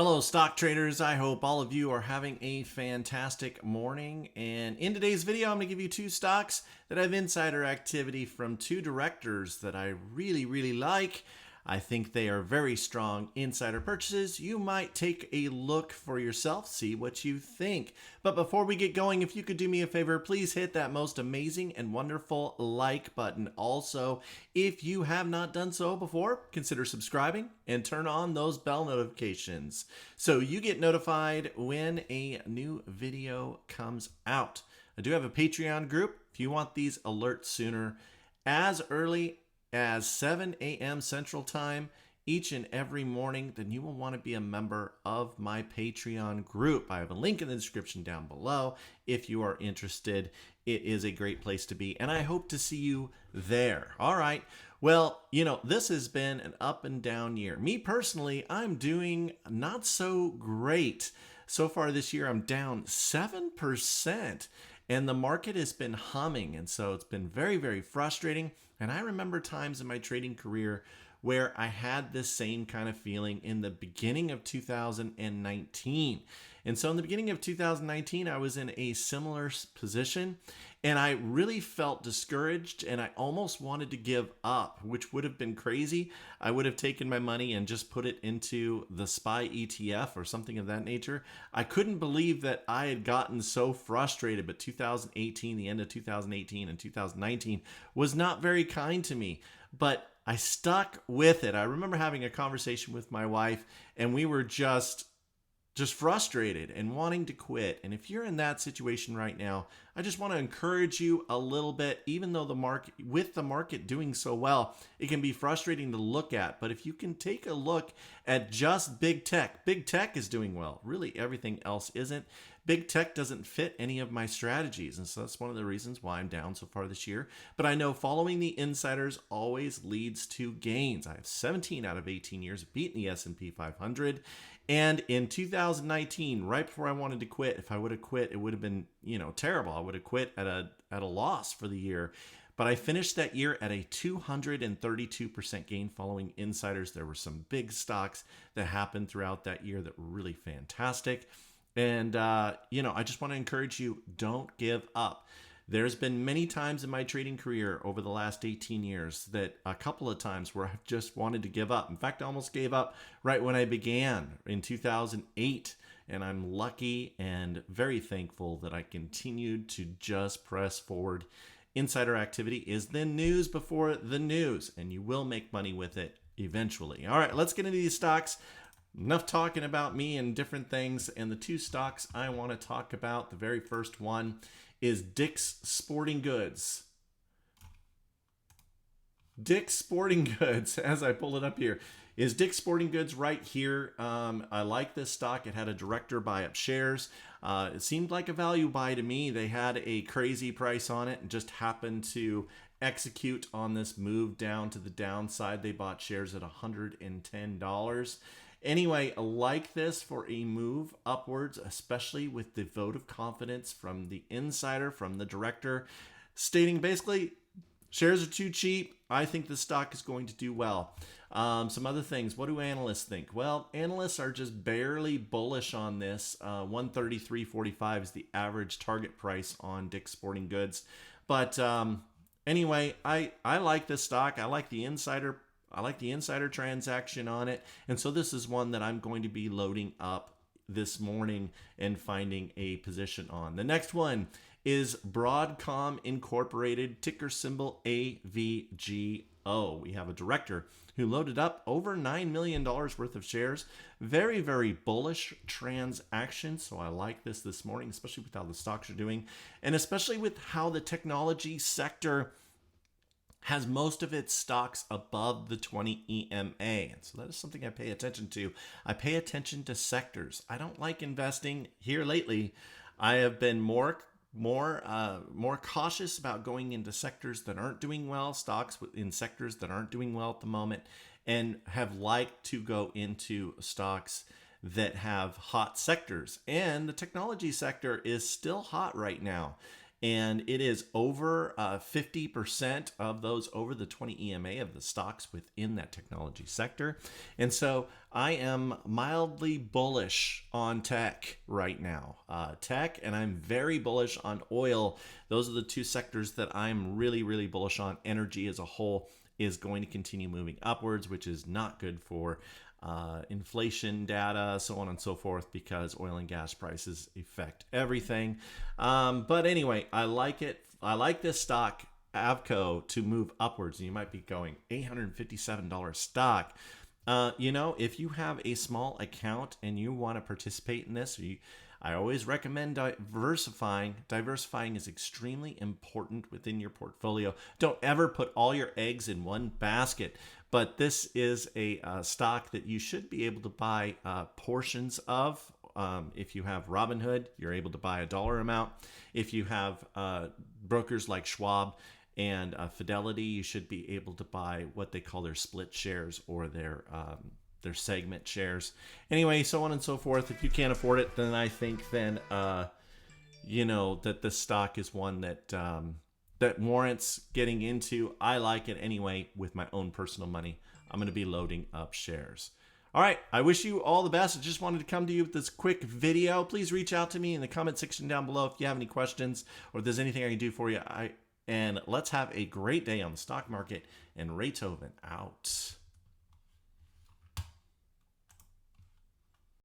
Hello, stock traders. I hope all of you are having a fantastic morning. And in today's video, I'm going to give you two stocks that have insider activity from two directors that I really like. I think they are very strong insider purchases. You might take a look for yourself, see what you think. But before we get going, if you could do me a favor, please hit that most amazing and wonderful like button. Also, if you have not done so before, consider subscribing and turn on those bell notifications so you get notified when a new video comes out. I do have a Patreon group if you want these alerts sooner, as early as 7 a.m. Central Time each and every morning, then you will want to be a member of my Patreon group. I have a link in the description down below if you are interested. It is a great place to be, and I hope to see you there. All right. Well, this has been an up and down year. Me personally, I'm doing not so great. So far this year, I'm down 7%. And the market has been humming, and so it's been very frustrating. And I remember times in my trading career where I had this same kind of feeling in the beginning of 2019. And so in the beginning of 2019, I was in a similar position, and I really felt discouraged, and I almost wanted to give up, which would have been crazy. I would have taken my money and just put it into the SPY ETF or something of that nature. I couldn't believe that I had gotten so frustrated, but 2018, the end of 2018 and 2019 was not very kind to me. But I stuck with it. I remember having a conversation with my wife, and we were just frustrated and wanting to quit. And if you're in that situation right now, I just want to encourage you a little bit. Even though with the market doing so well, it can be frustrating to look at. But if you can take a look at just big tech is doing well. Really, everything else isn't. Big tech doesn't fit any of my strategies, and so that's one of the reasons why I'm down so far this year. But I know following the insiders always leads to gains. I have 17 out of 18 years beating the S&P 500. And in 2019, right before I wanted to quit, if I would have quit, it would have been, terrible. I would have quit at a loss for the year. But I finished that year at a 232% gain following insiders. There were some big stocks that happened throughout that year that were really fantastic. And, I just want to encourage you, don't give up. There's been many times in my trading career over the last 18 years that a couple of times where I've just wanted to give up. In fact, I almost gave up right when I began in 2008. And I'm lucky and very thankful that I continued to just press forward. Insider activity is the news before the news, and you will make money with it eventually. All right, let's get into these stocks. Enough talking about me and different things. And the two stocks I want to talk about, the very first one is Dick's Sporting Goods. Dick's Sporting Goods, as I pull it up here, is Dick's Sporting Goods right here. I like this stock. It had a director buy up shares. It seemed like a value buy to me. They had a crazy price on it and just happened to execute on this move down to the downside. They bought shares at $110. Anyway, I like this for a move upwards, especially with the vote of confidence from the insider, from the director, stating basically, shares are too cheap. I think the stock is going to do well. Some other things. What do analysts think? Well, analysts are just barely bullish on this. 133.45 is the average target price on Dick's Sporting Goods. But anyway, I like this stock. I like the insider transaction on it. And so this is one that I'm going to be loading up this morning and finding a position on. The next one is Broadcom Incorporated, ticker symbol AVGO. We have a director who loaded up over $9 million worth of shares. Very bullish transaction. So I like this morning, especially with how the stocks are doing, and especially with how the technology sector has most of its stocks above the 20 EMA. And so that is something I pay attention to. I pay attention to sectors. I don't like investing here lately. I have been more cautious about going into sectors that aren't doing well, stocks in sectors that aren't doing well at the moment, and have liked to go into stocks that have hot sectors. And the technology sector is still hot right now. and it is over 50% of those over the 20 EMA of the stocks within that technology sector. And so I am mildly bullish on tech right now. Tech, and I'm very bullish on oil. Those are the two sectors that I'm really, really bullish on. Energy as a whole is going to continue moving upwards, which is not good for inflation data, so on and so forth, because oil and gas prices affect everything. But anyway, I like it. I like this stock, Avco, to move upwards. And you might be going, $857 stock. If you have a small account and you want to participate in this, I always recommend diversifying. Diversifying is extremely important within your portfolio. Don't ever put all your eggs in one basket. But this is a stock that you should be able to buy portions of. If you have Robinhood, you're able to buy a dollar amount. If you have brokers like Schwab and Fidelity, you should be able to buy what they call their split shares or their segment shares. Anyway, so on and so forth. If you can't afford it, then I think that this stock is one that warrants getting into. I like it anyway with my own personal money. I'm going to be loading up shares. All right. I wish you all the best. I just wanted to come to you with this quick video. Please reach out to me in the comment section down below if you have any questions or if there's anything I can do for you. And let's have a great day on the stock market. And Raythoven out.